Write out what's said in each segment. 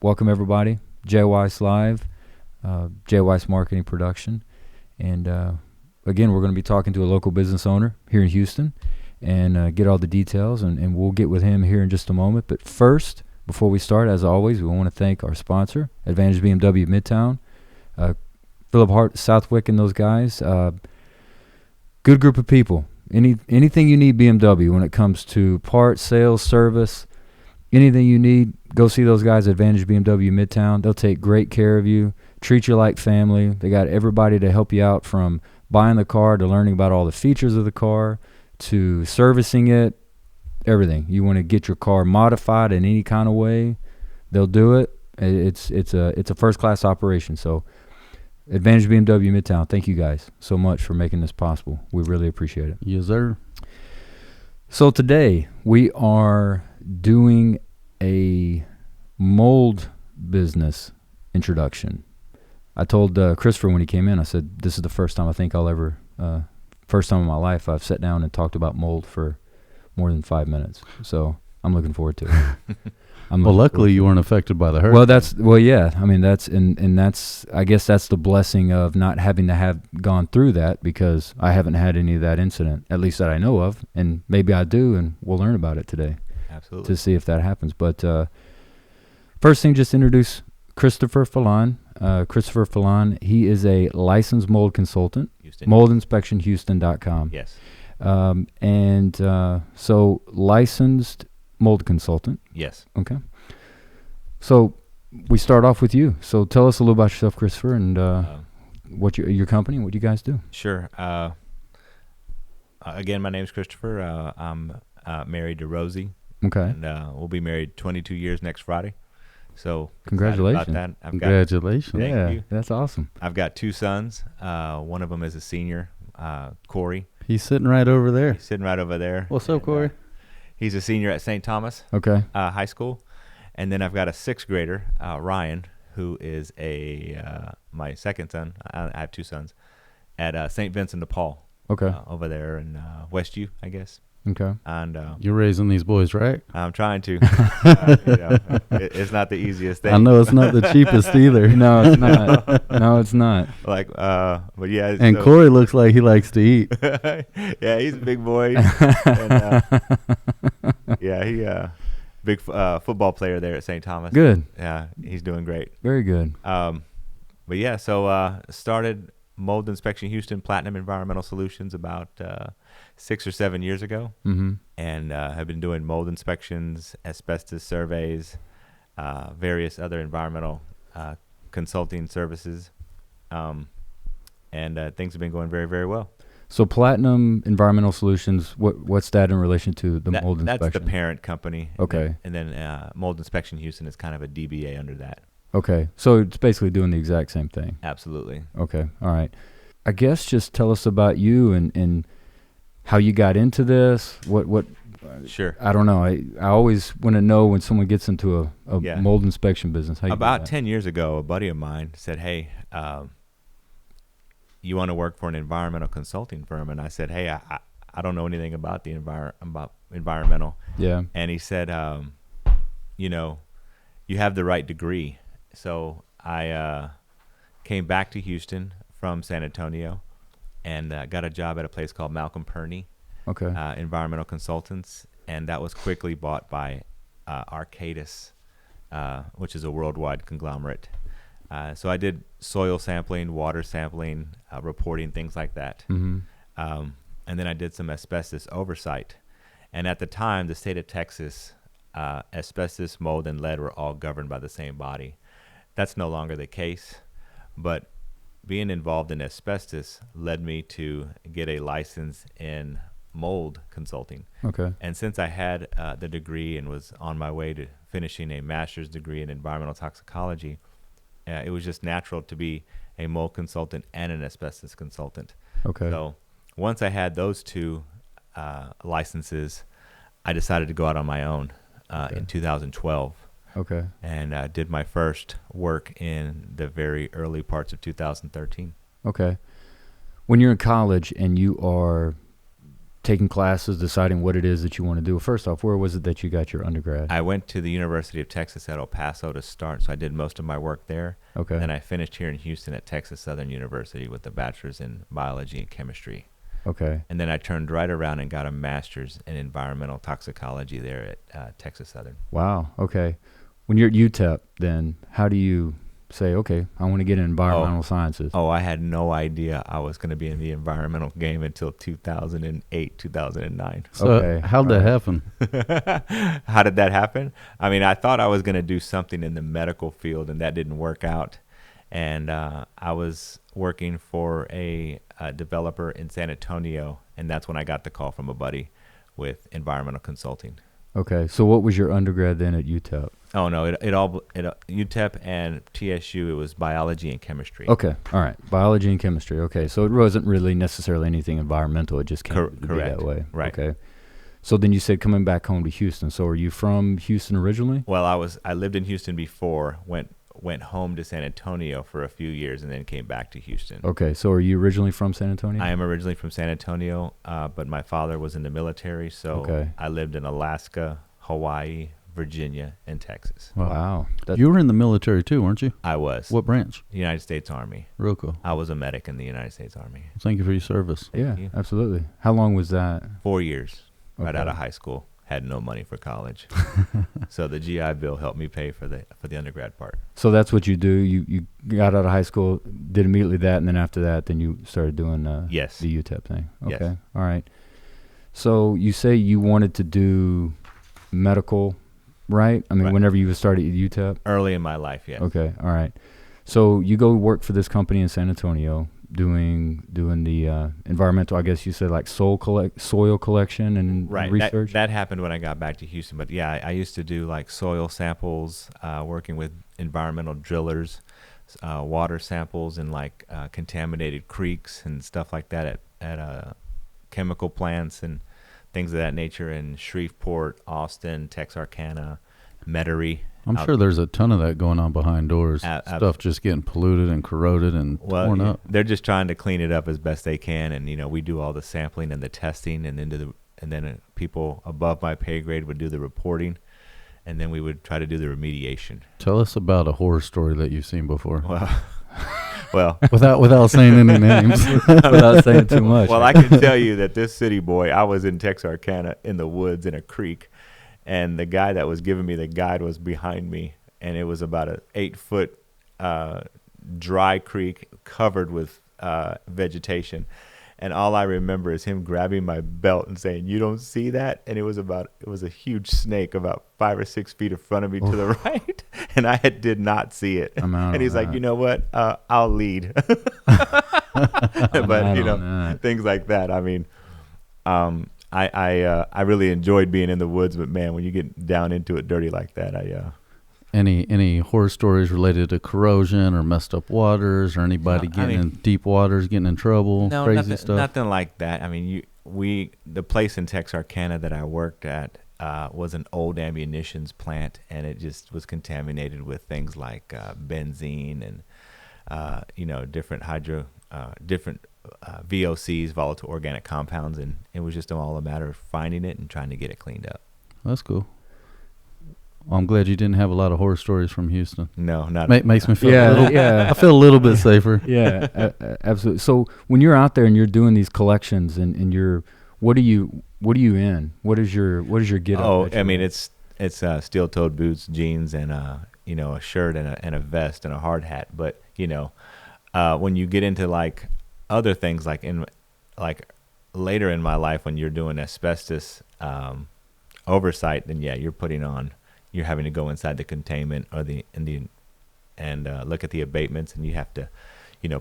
welcome everybody. JWeis Live, JWeis Marketing Production. And again, we're going to be talking to a local business owner here in Houston and get all the details, and we'll get with him here in just a moment. But first, before we start, as always, we want to thank our sponsor, Advantage BMW Midtown, Philip Hart, Southwick, and those guys. Good group of people. Anything you need BMW when it comes to parts, sales, service, anything you need, go see those guys at Advantage BMW Midtown. They'll take great care of you, treat you like family. They got everybody to help you out, from buying the car to learning about all the features of the car to servicing it, everything. You want to get your car modified in any kind of way, they'll do it. It's a first-class operation. So Advantage BMW Midtown, thank you guys so much for making this possible. We really appreciate it. Yes, sir. So today we are doing a mold business introduction. I told Christopher when he came in, I said, this is the first time I think I'll ever, first time in my life I've sat down and talked about mold for more than 5 minutes. So I'm looking forward to it. Well, luckily you weren't affected by the hurricane. Yeah. I mean, I guess that's the blessing of not having to have gone through that, because I haven't had any of that incident, at least that I know of, and maybe I do, and we'll learn about it today. Absolutely. To see if that happens. But first thing, just introduce Christopher Felan. Christopher Felan, he is a licensed mold consultant, moldinspectionhouston.com. Yes. So licensed mold consultant. Yes. Okay. So we start off with you. So tell us a little about yourself, Christopher, and what your company, what you guys do. Sure. Again, my name is Christopher. I'm married to Rosie. Okay. And we'll be married 22 years next Friday. So congratulations. about that. Congratulations. Yeah, Thank you. That's awesome. I've got 2 sons. One of them is a senior, Corey. He's sitting right over there. He's sitting right over there. What's up, Corey? He's a senior at St. Thomas Okay. High School. And then I've got a 6th grader, Ryan, who is my second son. I have 2 sons at St. Vincent de Paul. Okay. Over there in Westview, I guess. Okay. And You're raising these boys, right? I'm trying to. It's not the easiest thing. I know it's not the cheapest either. No, it's not. No, it's not. But yeah. And Corey looks like he likes to eat. Yeah, he's a big boy. He big football player there at St. Thomas. Good. Yeah, he's doing great. Very good. But yeah, so started Mold Inspection Houston Platinum Environmental Solutions about 6 or 7 years ago, and have been doing mold inspections, asbestos surveys, various other environmental consulting services, and things have been going very, very well. So Platinum Environmental Solutions, what's that in relation to the mold inspection? That's the parent company. Okay. And then Mold Inspection Houston is kind of a DBA under that. Okay. So it's basically doing the exact same thing. Absolutely. Okay. All right. I guess just tell us about you and how you got into this. What? Sure. I don't know. I always want to know when someone gets into a mold inspection business. How you About 10 years ago, a buddy of mine said, hey, you want to work for an environmental consulting firm? And I said, hey, I don't know anything about the environmental. Yeah. And he said, you have the right degree. So I came back to Houston from San Antonio and got a job at a place called Malcolm Perney, Okay. Environmental Consultants, and that was quickly bought by Arcadis, which is a worldwide conglomerate. So I did soil sampling, water sampling, reporting, things like that. Mm-hmm. And then I did some asbestos oversight. And at the time, the state of Texas, asbestos, mold, and lead were all governed by the same body. That's no longer the case, but being involved in asbestos led me to get a license in mold consulting. Okay. And since I had the degree and was on my way to finishing a master's degree in environmental toxicology, it was just natural to be a mold consultant and an asbestos consultant. Okay. So once I had those 2 licenses, I decided to go out on my own in 2012. Okay. And did my first work in the very early parts of 2013. Okay. When you're in college and you are taking classes, deciding what it is that you want to do. First off, where was it that you got your undergrad? I went to the University of Texas at El Paso to start, so I did most of my work there. Okay. Then I finished here in Houston at Texas Southern University with a bachelor's in biology and chemistry. Okay. And then I turned right around and got a master's in environmental toxicology there at Texas Southern. Wow. Okay. When you're at UTEP, then how do you say, okay, I want to get in environmental sciences? Oh, I had no idea I was going to be in the environmental game until 2008, 2009. So Okay. how'd that happen? How did that happen? I mean, I thought I was going to do something in the medical field, and that didn't work out. And I was working for a developer in San Antonio, and that's when I got the call from a buddy with environmental consulting. Okay. So what was your undergrad then at UTEP? Oh no, it UTEP and TSU, it was biology and chemistry. Okay. All right. Biology and chemistry. Okay. So it wasn't really necessarily anything environmental. It just came to be Correct. that way. Right. Okay. So then you said coming back home to Houston. So are you from Houston originally? Well, I lived in Houston before, went home to San Antonio for a few years, and then came back to Houston. Okay. So are you originally from San Antonio? I am originally from San Antonio, but my father was in the military, so Okay. I lived in Alaska, Hawaii, Virginia, and Texas. Wow. You were in the military too, weren't you? I was. What branch? United States Army. Real cool. I was a medic in the United States Army. Thank you for your service. Yeah, Thank you. absolutely. How long was that? 4 years, right Okay. out of high school. Had no money for college, so the GI Bill helped me pay for the undergrad part. So that's what you do. You got out of high school, did immediately that, and then after that, then you started doing Yes. the UTEP thing. Okay. Yes. All right. So you say you wanted to do medical, right? I mean, Right. whenever you started at UTEP. Early in my life, yes. Okay. All right. So you go work for this company in San Antonio, doing the environmental. I guess you said like soil collection and Right. research. That happened when I got back to Houston. But yeah, I used to do like soil samples, working with environmental drillers, water samples in like contaminated creeks and stuff like that at chemical plants and things of that nature in Shreveport, Austin, Texarkana, Metairie. I'm sure there's a ton of that going on behind doors. Stuff just getting polluted and corroded and torn up. They're just trying to clean it up as best they can, and we do all the sampling and the testing, and then people above my pay grade would do the reporting, and then we would try to do the remediation. Tell us about a horror story that you've seen before. Well, without saying any names. Without saying too much. well, I can tell you that this city boy, I was in Texarkana in the woods in a creek, and the guy that was giving me the guide was behind me, and it was about an 8-foot dry creek covered with vegetation. And all I remember is him grabbing my belt and saying, "You don't see that?" And it was a huge snake about 5 or 6 feet in front of me to the right, and I did not see it. And he's like, "You know what? I'll lead." But things like that. I mean, I really enjoyed being in the woods, but man, when you get down into it dirty like that, Any horror stories related to corrosion or messed up waters or anybody in deep waters getting in trouble? No, crazy stuff. nothing like that. I mean, the place in Texarkana that I worked at was an old ammunitions plant, and it just was contaminated with things like benzene and different VOCs, volatile organic compounds, and it was just all a matter of finding it and trying to get it cleaned up. That's cool. Well, I'm glad you didn't have a lot of horror stories from Houston. No, not makes me feel yeah. I feel a little bit safer. Yeah, absolutely. So when you're out there and you're doing these collections and you're, what are you in? What is your get up? Oh, I mean, it's steel-toed boots, jeans, and a shirt and a vest and a hard hat. But when you get into like other things, like later in my life when you're doing asbestos oversight, then yeah, you're having to go inside the containment or and look at the abatements, and you have to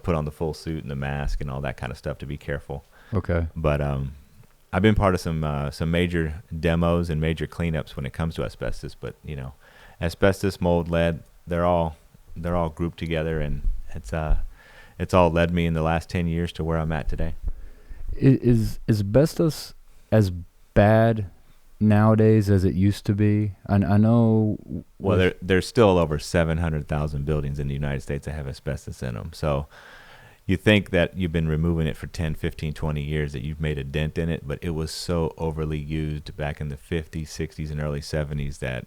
put on the full suit and the mask and all that kind of stuff to be careful. Okay. But I've been part of some major demos and major cleanups when it comes to asbestos. But asbestos, mold, lead, they're all grouped together, and it's all led me in the last 10 years to where I'm at today. Is asbestos as bad nowadays as it used to be? I know. Well, there's still over 700,000 buildings in the United States that have asbestos in them. So, you think that you've been removing it for 10, 15, 20 years, that you've made a dent in it, but it was so overly used back in the 50s, 60s, and early 70s that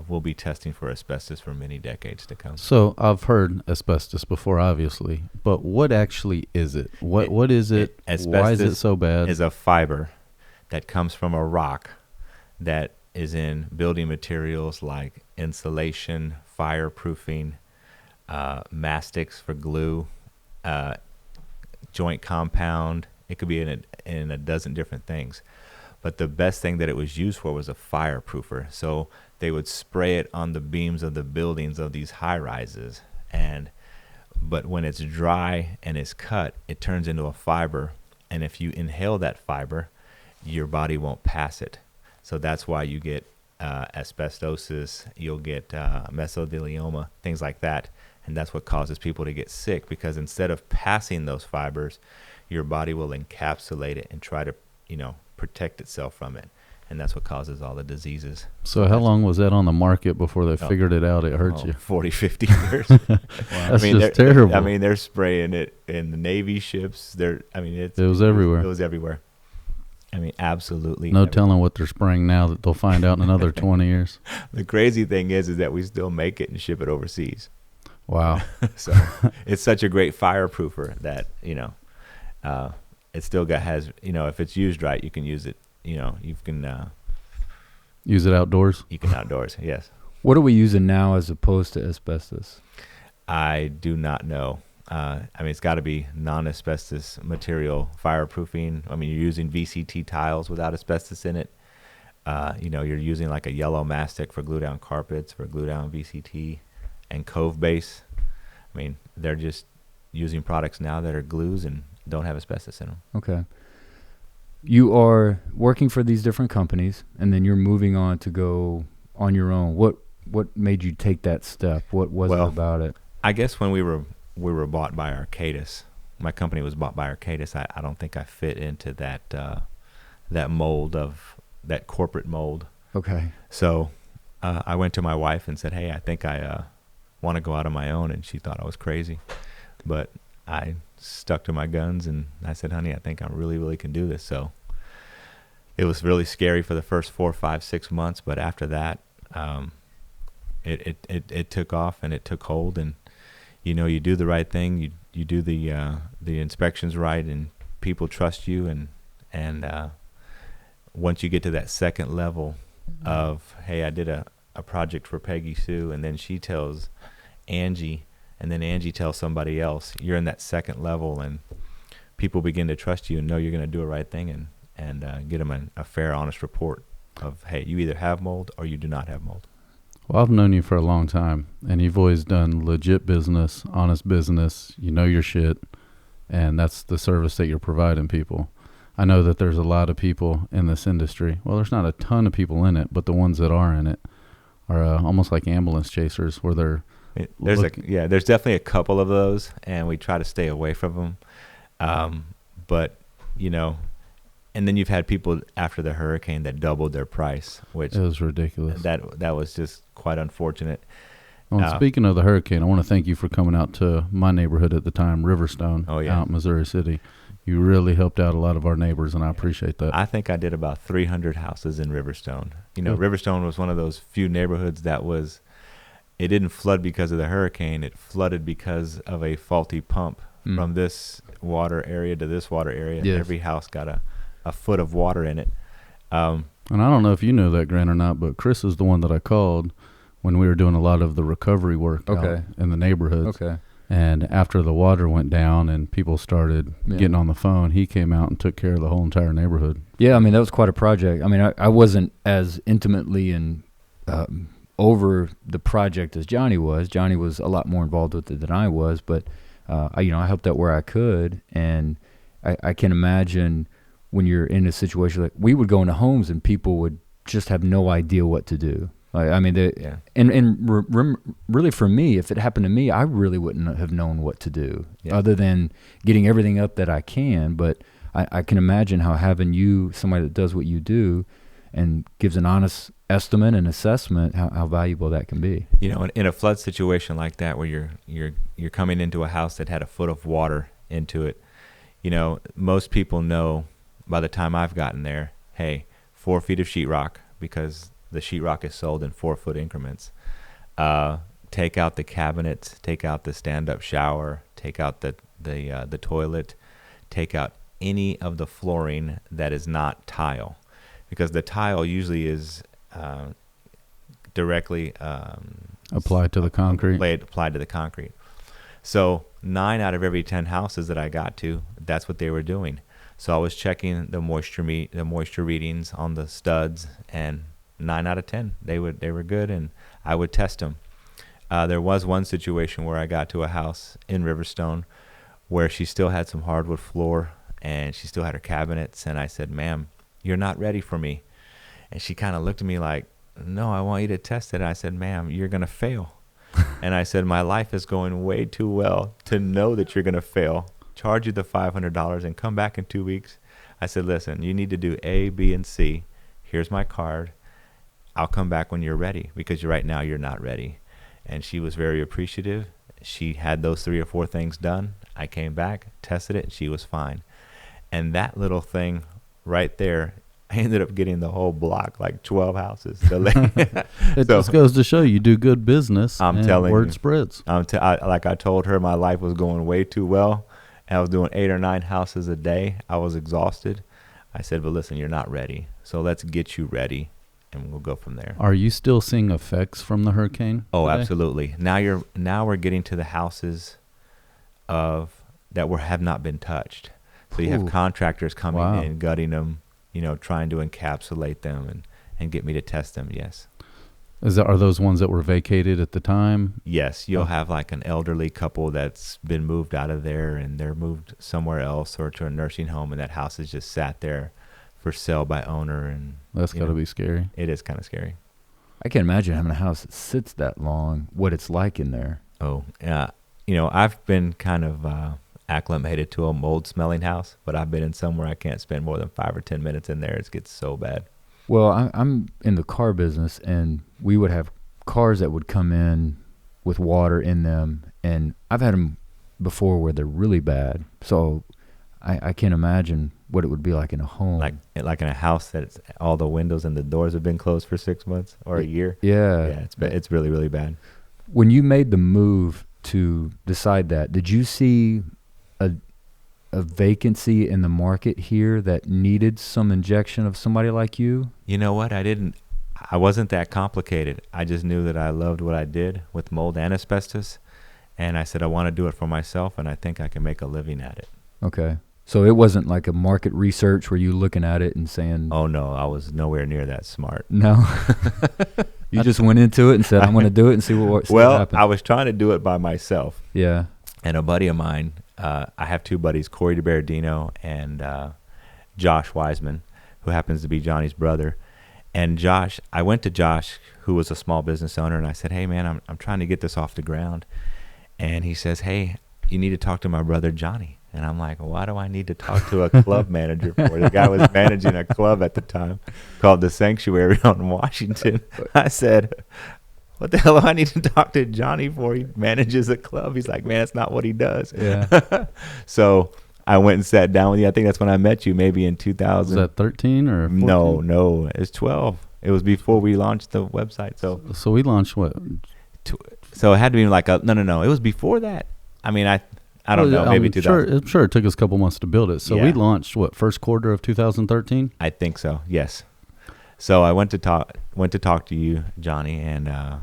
we'll be testing for asbestos for many decades to come. So I've heard asbestos before, obviously, but what actually is it? What is it? Why is it so bad? Is a fiber that comes from a rock that is in building materials like insulation, fireproofing, mastics for glue, joint compound. It could be in a dozen different things. But the best thing that it was used for was a fireproofer. So they would spray it on the beams of the buildings of these high rises. But when it's dry and it's cut, it turns into a fiber. And if you inhale that fiber, your body won't pass it. So that's why you get asbestosis, you'll get mesothelioma, things like that. And that's what causes people to get sick, because instead of passing those fibers, your body will encapsulate it and try to, protect itself from it. And that's what causes all the diseases. So how long was that on the market before they figured it out? It hurts you. 40, 50 years. Wow. That's just terrible. They're spraying it in the Navy ships. It was everywhere. It was everywhere. Absolutely. No telling what they're spraying now that they'll find out in another 20 years. The crazy thing is that we still make it and ship it overseas. Wow. So it's such a great fireproofer that, it still has, if it's used right, you can use it. You can use it outdoors. You can outdoors. Yes. What are we using now as opposed to asbestos? I do not know. It's got to be non-asbestos material fireproofing. You're using VCT tiles without asbestos in it. You're using like a yellow mastic for glue down carpets, for glue down VCT, and Cove base. They're just using products now that are glues and don't have asbestos in them. Okay. You are working for these different companies, and then you're moving on to go on your own. What made you take that step? What was it about it? I guess when we were bought by Arcadis, my company was bought by Arcadis. I don't think I fit into that mold of that corporate mold. Okay. So I went to my wife and said, "Hey, I think I want to go out on my own," and she thought I was crazy, but I stuck to my guns and I said, "Honey, I think I really, really can do this." So it was really scary for the first 4, 5, 6 months, but after that, it took off and it took hold. And you do the right thing, you do the inspections right, and people trust you. And once you get to that second level of, hey, I did a project for Peggy Sue, and then she tells Angie, and then Angie tells somebody else, you're in that second level, and people begin to trust you and know you're going to do the right thing, and get them a fair, honest report of, hey, you either have mold or you do not have mold. Well, I've known you for a long time, and you've always done legit business, honest business. You know your shit, and that's the service that you're providing people. I know that there's a lot of people in this industry. Well, there's not a ton of people in it, but the ones that are in it are almost like ambulance chasers, where they're there's definitely a couple of those, and we try to stay away from them. But and then you've had people after the hurricane that doubled their price, which it was ridiculous. That was just quite unfortunate. Well, speaking of the hurricane, I want to thank you for coming out to my neighborhood at the time, Riverstone, out in Missouri City. You really helped out a lot of our neighbors, and I appreciate that. I think I did about 300 houses in Riverstone. Riverstone was one of those few neighborhoods that it didn't flood because of the hurricane. It flooded because of a faulty pump from this water area to this water area. Yes. Every house got a foot of water in it. And I don't know if you know that, Grant, or not, but Chris is the one that I called when we were doing a lot of the recovery work out in the neighborhoods. Okay. And after the water went down and people started getting on the phone, he came out and took care of the whole entire neighborhood. Yeah, that was quite a project. I wasn't as intimately and over the project as Johnny was. Johnny was a lot more involved with it than I was, but I helped out where I could. And I can imagine when you're in a situation like, we would go into homes and people would just have no idea what to do. Really for me, if it happened to me, I really wouldn't have known what to do other than getting everything up that I can. But I can imagine how having somebody that does what you do and gives an honest estimate and assessment, how valuable that can be. In a flood situation like that, where you're coming into a house that had a foot of water into it. You know, most people know by the time I've gotten there, hey, 4 feet of sheetrock, because the sheetrock is sold in 4-foot increments. Take out the cabinets, take out the stand-up shower, take out the toilet, take out any of the flooring that is not tile, because the tile usually is directly applied to the concrete. Applied to the concrete. So 9 out of every 10 houses that I got to, that's what they were doing. So I was checking the moisture readings on the studs, and 9 out of 10 they were good, and I would test them. There was one situation where I got to a house in Riverstone where she still had some hardwood floor and she still had her cabinets, and I said, "Ma'am, you're not ready for me." And she kind of looked at me like, "No, I want you to test it." And I said, "Ma'am, you're going to fail." And I said, "My life is going way too well to know that you're going to fail. Charge you the $500 and come back in 2 weeks." I said, "Listen, you need to do A, B, and C. Here's my card. I'll come back when you're ready, because right now you're not ready." And she was very appreciative. She had those 3 or 4 things done. I came back, tested it, and she was fine. And that little thing right there, I ended up getting the whole block, like 12 houses. It just goes to show you do good business. I'm and telling word you. spreads. Like I told her, my life was going way too well. And I was doing 8 or 9 houses a day. I was exhausted. I said, "But listen, you're not ready. So let's get you ready, and we'll go from there." Are you still seeing effects from the hurricane? Oh, today? absolutely. Now we're getting to the houses that have not been touched. So you have contractors coming in, gutting them, trying to encapsulate them and get me to test them. Yes. Are those ones that were vacated at the time? Yes. You'll have like an elderly couple that's been moved out of there, and they're moved somewhere else or to a nursing home, and that house is just sat there for sale by owner. And that's got to be scary. It is kind of scary. I can't imagine having a house that sits that long, what it's like in there. Oh, yeah. I've been kind of acclimated to a mold smelling house, but I've been in some where I can't spend more than 5 or 10 minutes in there. It gets so bad. Well, I'm in the car business, and we would have cars that would come in with water in them, and I've had them before where they're really bad. So I can't imagine what it would be like in a home. Like in a house that all the windows and the doors have been closed for 6 months or a year. Yeah. Yeah, it's really, really bad. When you made the move to decide that, did you see a vacancy in the market here that needed some injection of somebody like you? You know what? I wasn't that complicated. I just knew that I loved what I did with mold and asbestos. And I said, I want to do it for myself, and I think I can make a living at it. Okay. So it wasn't like a market research where you looking at it and saying, "Oh, no, I was nowhere near that smart." No. You just went into it and said, "I'm going to do it and see what happens." Well, I was trying to do it by myself. Yeah. And a buddy of mine, I have 2 buddies, Corey DeBerdino and Josh Wiseman, who happens to be Johnny's brother. And Josh, I went to Josh, who was a small business owner, and I said, "Hey, man, I'm trying to get this off the ground." And he says, "Hey, you need to talk to my brother Johnny." And I'm like, "Why do I need to talk to a club manager for?" The guy was managing a club at the time called The Sanctuary out in Washington. I said, "What the hell do I need to talk to Johnny for? He manages a club." He's like, "Man, that's not what he does." Yeah. So I went and sat down with you. I think that's when I met you, maybe in 2000. Was that 13 or 14? No, it was 12. It was before we launched the website. So we launched what? So it had to be like no. It was before that. I mean, I don't know, maybe 2000. I'm sure it took us a couple months to build it. So we launched first quarter of 2013? I think so. Yes. So I went to talk to you, Johnny, and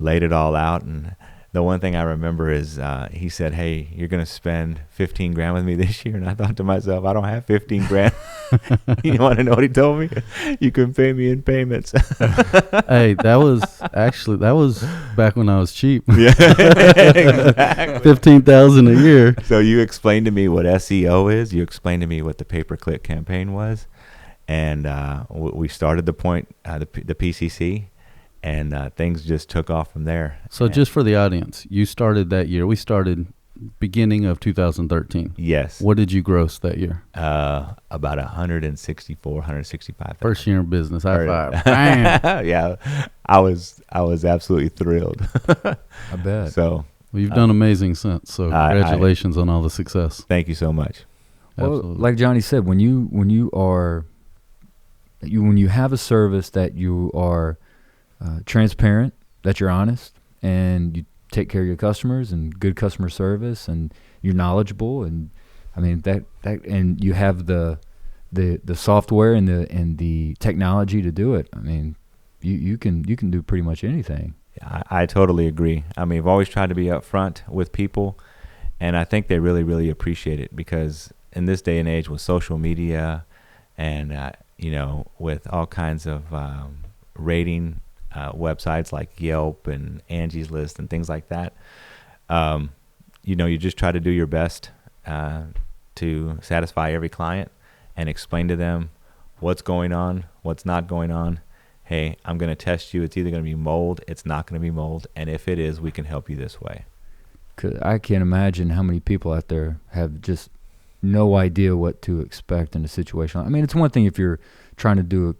laid it all out. And the one thing I remember is he said, "Hey, you're going to spend $15,000 with me this year." And I thought to myself, I don't have $15,000. You want to know what he told me? "You can pay me in payments." Hey, that was back when I was cheap. Yeah, exactly. $15,000 a year. So you explained to me what SEO is. You explained to me what the pay-per-click campaign was. And we started the PCC. And things just took off from there. So just for the audience, you started that year. We started beginning of 2013. Yes. What did you gross that year? About 165,000. First year in business. High five. Bam. Yeah, I was absolutely thrilled. I bet. So Well, you've done amazing since, so congratulations on all the success. Thank you so much. Well, Absolutely. like Johnny said, when you have a service that you are transparent, that you're honest, and you take care of your customers and good customer service, and you're knowledgeable, and I mean that and you have the software and the technology to do it. I mean, you can do pretty much anything. I totally agree. I mean, I've always tried to be upfront with people, and I think they really, really appreciate it, because in this day and age with social media and, with all kinds of rating websites like Yelp and Angie's List and things like that, you just try to do your best to satisfy every client and explain to them what's going on, what's not going on. Hey, I'm going to test you. It's either going to be mold, it's not going to be mold, and if it is, we can help you this way. 'Cause I can't imagine how many people out there have just no idea what to expect in a situation. I mean, it's one thing if you're trying to do a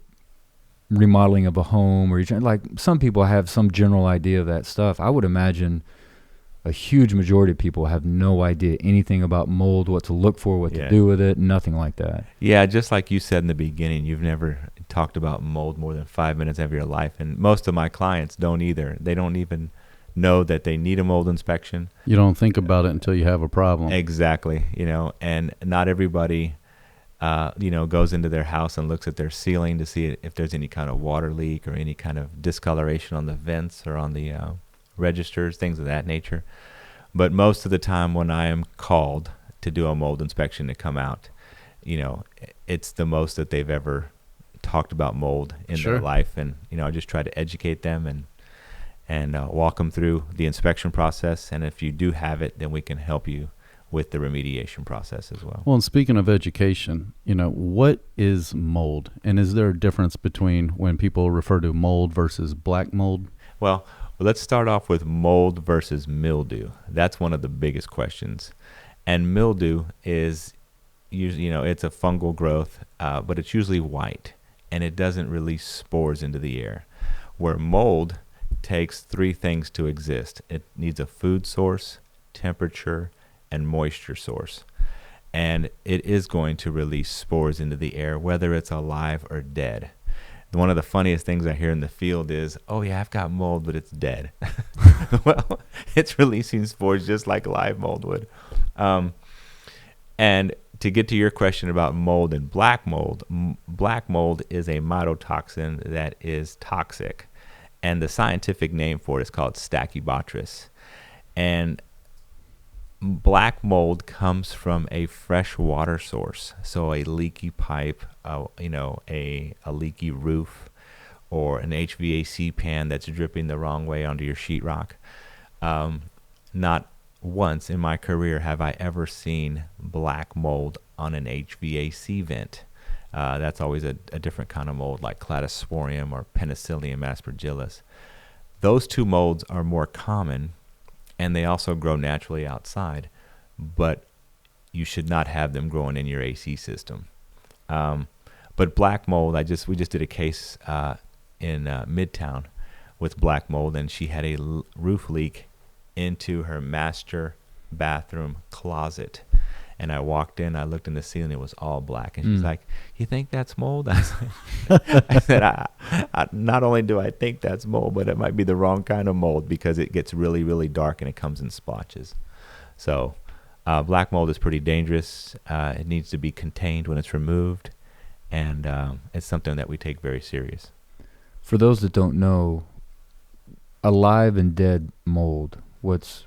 remodeling of a home, or you're trying, like, some people have some general idea of that stuff. I would imagine a huge majority of people have no idea anything about mold, what to look for, what to do with it, nothing like that. Yeah, just like you said in the beginning, you've never talked about mold more than 5 minutes of your life, and most of my clients don't either. They don't even know that they need a mold inspection. You don't think about it until you have a problem. Exactly, and not everybody, goes into their house and looks at their ceiling to see if there's any kind of water leak or any kind of discoloration on the vents or on the registers, things of that nature. But most of the time when I am called to do a mold inspection to come out, it's the most that they've ever talked about mold in their life. And, I just try to educate them and walk them through the inspection process. And if you do have it, then we can help you with the remediation process as well. Well, and speaking of education, what is mold? And is there a difference between when people refer to mold versus black mold? Well, let's start off with mold versus mildew. That's one of the biggest questions. And mildew is usually, it's a fungal growth, but it's usually white, and it doesn't release spores into the air. Where mold takes three things to exist. It needs a food source, temperature, and moisture source. And it is going to release spores into the air, whether it's alive or dead. One of the funniest things I hear in the field is, oh yeah, I've got mold, but it's dead. Well, it's releasing spores just like live mold would. And to get to your question about mold and black mold is a mycotoxin that is toxic. And the scientific name for it is called Stachybotrys. And black mold comes from a fresh water source, so a leaky pipe, a leaky roof, or an HVAC pan that's dripping the wrong way onto your sheetrock. Not once in my career have I ever seen black mold on an HVAC vent. That's always a different kind of mold, like Cladosporium or Penicillium aspergillus. Those two molds are more common, and they also grow naturally outside, but you should not have them growing in your AC system. But black mold, we just did a case in Midtown with black mold, and she had a roof leak into her master bathroom closet. And I walked in, I looked in the ceiling, it was all black. And she's like, you think that's mold? I said, I not only do I think that's mold, but it might be the wrong kind of mold, because it gets really, really dark and it comes in splotches. So black mold is pretty dangerous. It needs to be contained when it's removed. And it's something that we take very serious. For those that don't know, alive and dead mold, what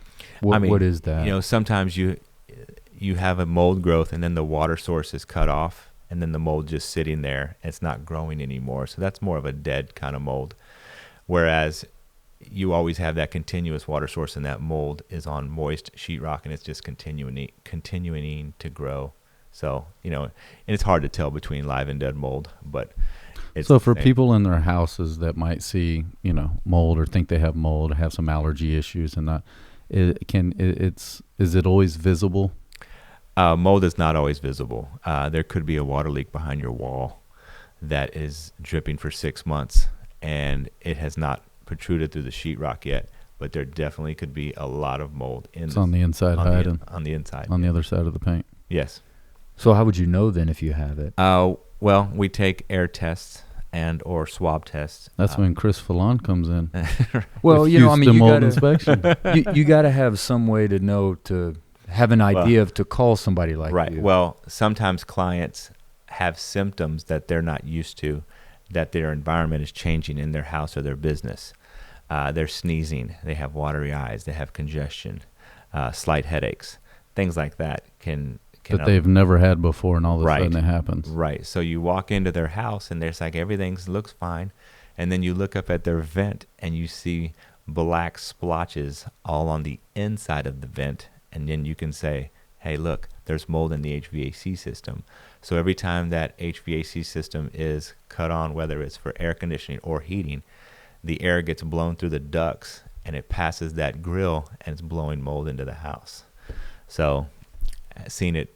is that? Sometimes you have a mold growth, and then the water source is cut off, and then the mold just sitting there. It's not growing anymore. So that's more of a dead kind of mold. Whereas you always have that continuous water source, and that mold is on moist sheetrock, and it's just continuing to grow. So, and it's hard to tell between live and dead mold, but it's so for people in their houses that might see, mold, or think they have mold, or have some allergy issues, and that, is it always visible? Mold is not always visible. There could be a water leak behind your wall that is dripping for 6 months, and it has not protruded through the sheetrock yet, but there definitely could be a lot of mold in It's on the inside hiding. on the inside. On the other side of the paint. Yes. So how would you know then if you have it? Well, we take air tests and or swab tests. That's when Chris Felan comes in. Well, with you know, I mean, Houston you mold gotta, inspection. you got to have some way to know, to have an idea of to call somebody like right. you. Well, sometimes clients have symptoms that they're not used to, that their environment is changing in their house or their business. They're sneezing, they have watery eyes, they have congestion, slight headaches, things like that can that they've never had before, and all of a right. sudden it happens. Right. So you walk into their house and there's like everything looks fine, and then you look up at their vent and you see black splotches all on the inside of the vent, and then you can say, hey, look, there's mold in the HVAC system. So every time that HVAC system is cut on, whether it's for air conditioning or heating, the air gets blown through the ducts and it passes that grill and it's blowing mold into the house. So seeing it,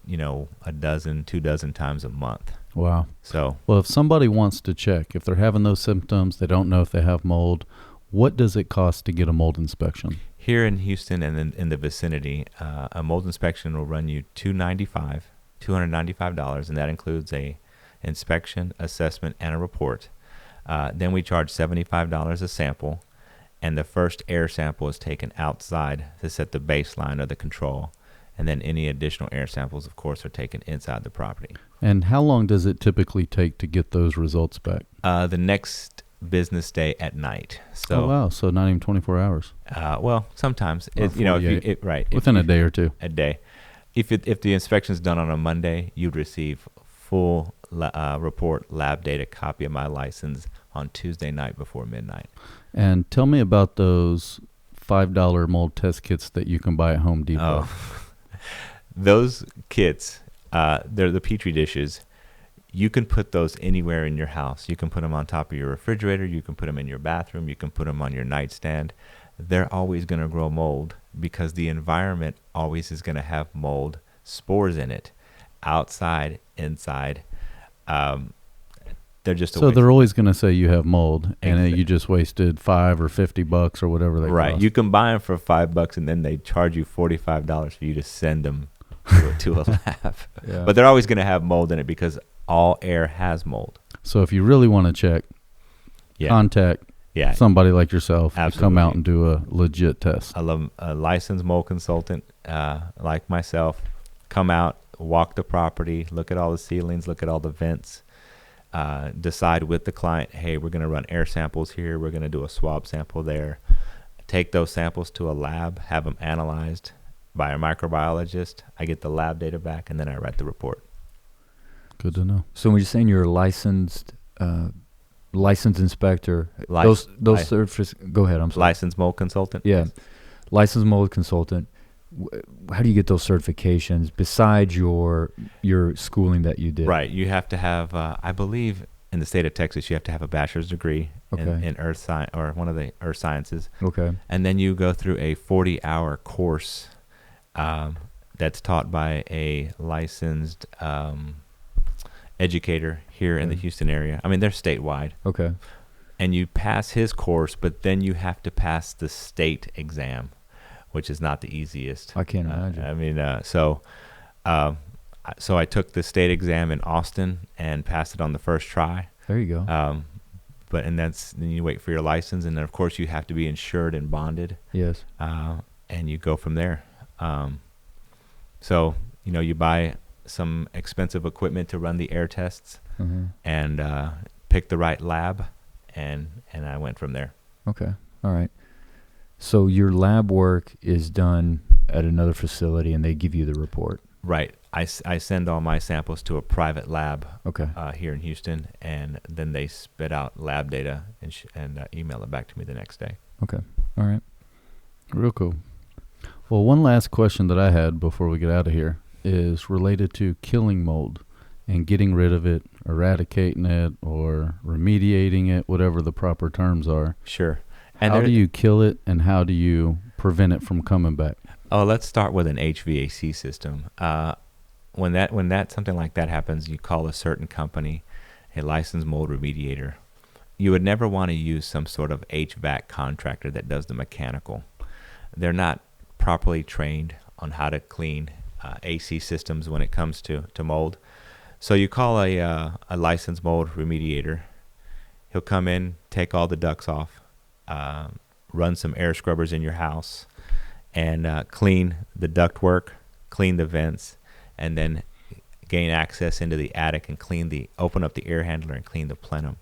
you know, 2 dozen times a month. Wow. So, well, if somebody wants to check, if they're having those symptoms, they don't know if they have mold, what does it cost to get a mold inspection? Here in Houston and in the vicinity, a mold inspection will run you $295, and that includes a inspection, assessment, and a report. Then we charge $75 a sample, and the first air sample is taken outside to set the baseline of the control. And then any additional air samples, of course, are taken inside the property. And how long does it typically take to get those results back? The next business day at night. So, oh, wow. So not even 24 hours. Well, sometimes, Or you know, within a day or two. A day. If the inspection is done on a Monday, you'd receive full report, lab data, copy of my license on Tuesday night before midnight. And tell me about those $5 mold test kits that you can buy at Home Depot. Oh. Those kits, they're the Petri dishes. You can put those anywhere in your house. You can put them on top of your refrigerator. You can put them in your bathroom. You can put them on your nightstand. They're always going to grow mold because the environment always is going to have mold spores in it, outside, inside. They're just so they're always going to say you have mold, and you just wasted $5 or $50 or whatever they right. cost. You can buy them for $5, and then they charge you $45 for you to send them to a lab. Yeah. But they're always going to have mold in it because all air has mold. So if you really want to check, contact somebody like yourself to come out and do a legit test. A licensed mold consultant like myself, come out, walk the property, look at all the ceilings, look at all the vents, decide with the client, hey, we're going to run air samples here, we're going to do a swab sample there, take those samples to a lab, have them analyzed by a microbiologist. I get the lab data back, and then I write the report. Good to know. So when you're saying you're a licensed inspector, go ahead. I'm sorry. Licensed mold consultant. Yeah, licensed mold consultant. How do you get those certifications besides your schooling that you did? Right. You have to have, I believe, in the state of Texas, you have to have a bachelor's degree in earth science or one of the earth sciences. Okay. And then you go through a 40-hour course that's taught by a licensed educator here in the Houston area. I mean, they're statewide. Okay. And you pass his course, but then you have to pass the state exam, which is not the easiest. I can't imagine. I mean, so I took the state exam in Austin and passed it on the first try. There you go. Then you wait for your license, and then of course you have to be insured and bonded. Yes. And you go from there. So you buy some expensive equipment to run the air tests, and pick the right lab, and I went from there. Okay. All right. So your lab work is done at another facility, and they give you the report. Right. I send all my samples to a private lab. Okay. Here in Houston, and then they spit out lab data and email it back to me the next day. Okay. All right. Real cool. Well, one last question that I had before we get out of here is related to killing mold and getting rid of it, eradicating it, or remediating it, whatever the proper terms are. Sure. And how do you kill it, and how do you prevent it from coming back? Oh, let's start with an HVAC system. When something like that happens, you call a certain company, a licensed mold remediator, you would never want to use some sort of HVAC contractor that does the mechanical. They're not properly trained on how to clean AC systems when it comes to mold. So you call a licensed mold remediator. He'll come in, take all the ducts off, run some air scrubbers in your house, and clean the ductwork, clean the vents, and then gain access into the attic and open up the air handler and clean the plenum.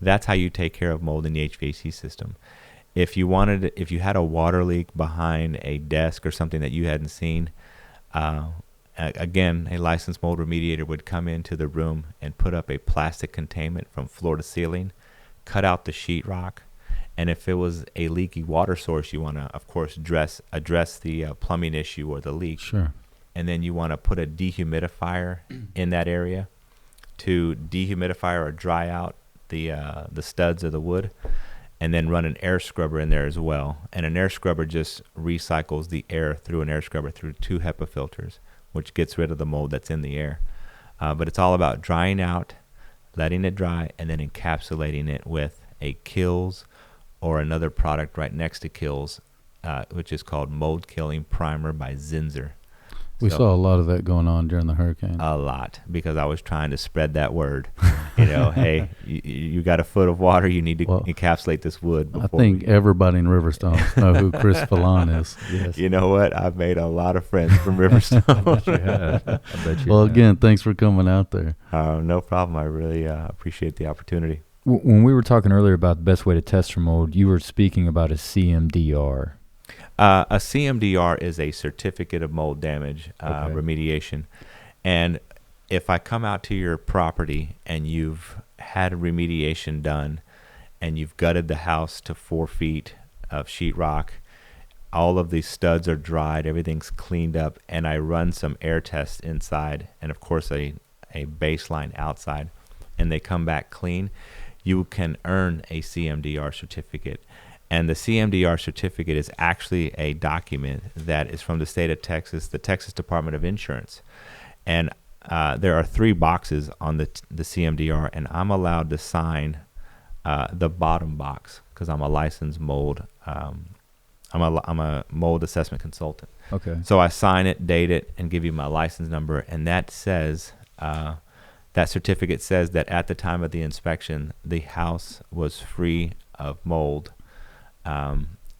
That's how you take care of mold in the HVAC system. If you had a water leak behind a desk or something that you hadn't seen, again, a licensed mold remediator would come into the room and put up a plastic containment from floor to ceiling, cut out the sheetrock, and if it was a leaky water source, you want to, of course, address the plumbing issue or the leak. Sure. And then you want to put a dehumidifier in that area to dehumidify or dry out the studs of the wood, and then run an air scrubber in there as well. And an air scrubber just recycles the air through an air scrubber through 2 HEPA filters, which gets rid of the mold that's in the air. But it's all about drying out, letting it dry, and then encapsulating it with a Kills or another product right next to Kills, which is called Mold Killing Primer by Zinsser. We saw a lot of that going on during the hurricane. A lot, because I was trying to spread that word. Hey, you got a foot of water, you need to encapsulate this wood. I think everybody in Riverstone know who Chris Felan is. Yes. You know what? I've made a lot of friends from Riverstone. I bet you have. Well, again, thanks for coming out there. No problem. I really appreciate the opportunity. When we were talking earlier about the best way to test for mold, you were speaking about a CMDR. A CMDR is a certificate of mold damage remediation. And if I come out to your property and you've had remediation done and you've gutted the house to 4 feet of sheetrock, all of these studs are dried, everything's cleaned up, and I run some air tests inside and, of course, a baseline outside, and they come back clean, you can earn a CMDR certificate. And the CMDR certificate is actually a document that is from the state of Texas, the Texas Department of Insurance. And there are 3 boxes on the CMDR, and I'm allowed to sign the bottom box because I'm a licensed mold. I'm a mold assessment consultant. Okay. So I sign it, date it, and give you my license number, and that says that certificate says that at the time of the inspection, the house was free of mold.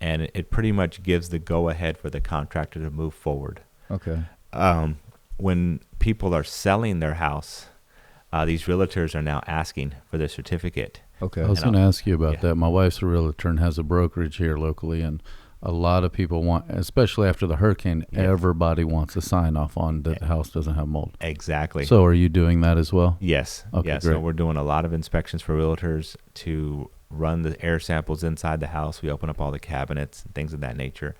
And it pretty much gives the go-ahead for the contractor to move forward. Okay. When people are selling their house, these realtors are now asking for their certificate. Okay. I was going to ask you about that. My wife's a realtor and has a brokerage here locally, and a lot of people want, especially after the hurricane, everybody wants a sign off on that the house doesn't have mold. Exactly. So are you doing that as well? Yes. Okay, yes. great. So we're doing a lot of inspections for realtors to run the air samples inside the house. We open up all the cabinets and things of that nature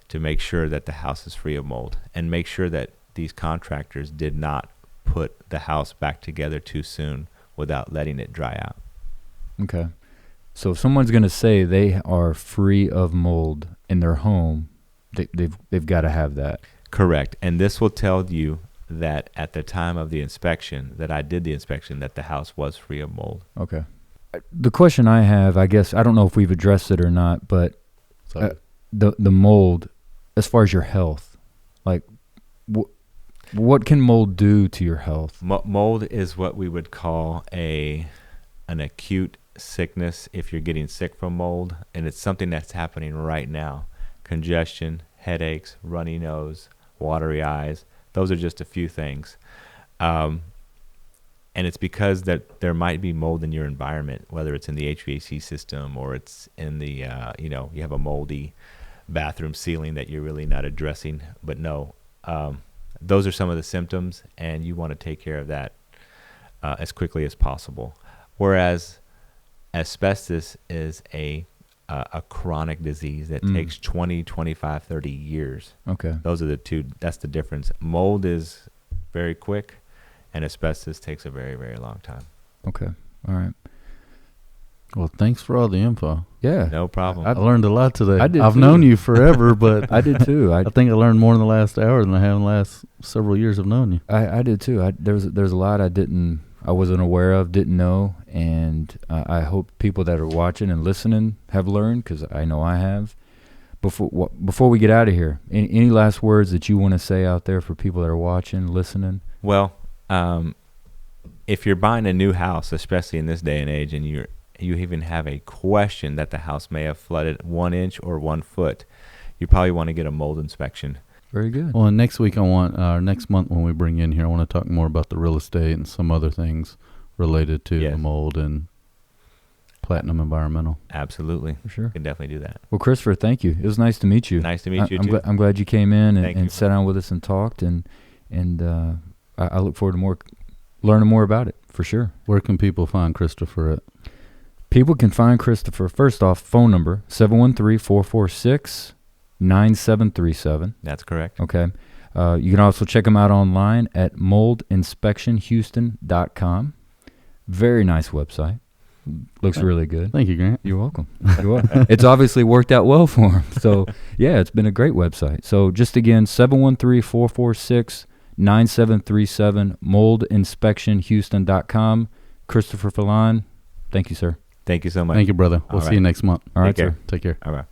to make sure that the house is free of mold, and make sure that these contractors did not put the house back together too soon without letting it dry out. Okay. So if someone's going to say they are free of mold in their home, they've got to have that. Correct. And this will tell you that at the time of the inspection, that I did the inspection, that the house was free of mold. Okay. The question I have, I guess, I don't know if we've addressed it or not, but the mold, as far as your health, like what can mold do to your health? Mold is what we would call an acute sickness if you're getting sick from mold, and it's something that's happening right now. Congestion, headaches, runny nose, watery eyes. Those are just a few things. And it's because that there might be mold in your environment, whether it's in the HVAC system or it's in the, you have a moldy bathroom ceiling that you're really not addressing. But no, those are some of the symptoms, and you want to take care of that as quickly as possible. Whereas asbestos is a chronic disease that takes 20, 25, 30 years. Okay. Those are the two. That's the difference. Mold is very quick, and asbestos takes a very, very long time. Okay. All right. Well, thanks for all the info. Yeah. No problem. I learned a lot today. I did I've too. known you forever, but I did too. I think I learned more in the last hour than I have in the last several years of knowing you. I did too. There's a lot I didn't I wasn't aware of, didn't know, and I hope people that are watching and listening have learned, because I know I have. Before we get out of here, any last words that you want to say out there for people that are watching, listening? Well, if you're buying a new house, especially in this day and age, and you even have a question that the house may have flooded 1 inch or 1 foot, you probably want to get a mold inspection. Very good. Well, and next week next month when we bring you in here, I want to talk more about the real estate and some other things related to the mold and Platinum Environmental. Absolutely. For sure. You can definitely do that. Well, Christopher, thank you. It was nice to meet you. Nice to meet you, too. I'm glad you came in and sat down with us and talked, and I look forward to learning more about it, for sure. Where can people find Christopher at? People can find Christopher, first off, phone number, 713-446-9737. That's correct. Okay. You can also check him out online at moldinspectionhouston.com. Very nice website. Looks really good. Thank you, Grant. You're welcome. You're welcome. It's obviously worked out well for him. So, yeah, it's been a great website. So, just again, 713-446-9737, moldinspectionhouston.com. Christopher Felan, thank you, sir. Thank you so much. Thank you, brother. We'll see you next month. All right, Take care. sir. Take care. All right.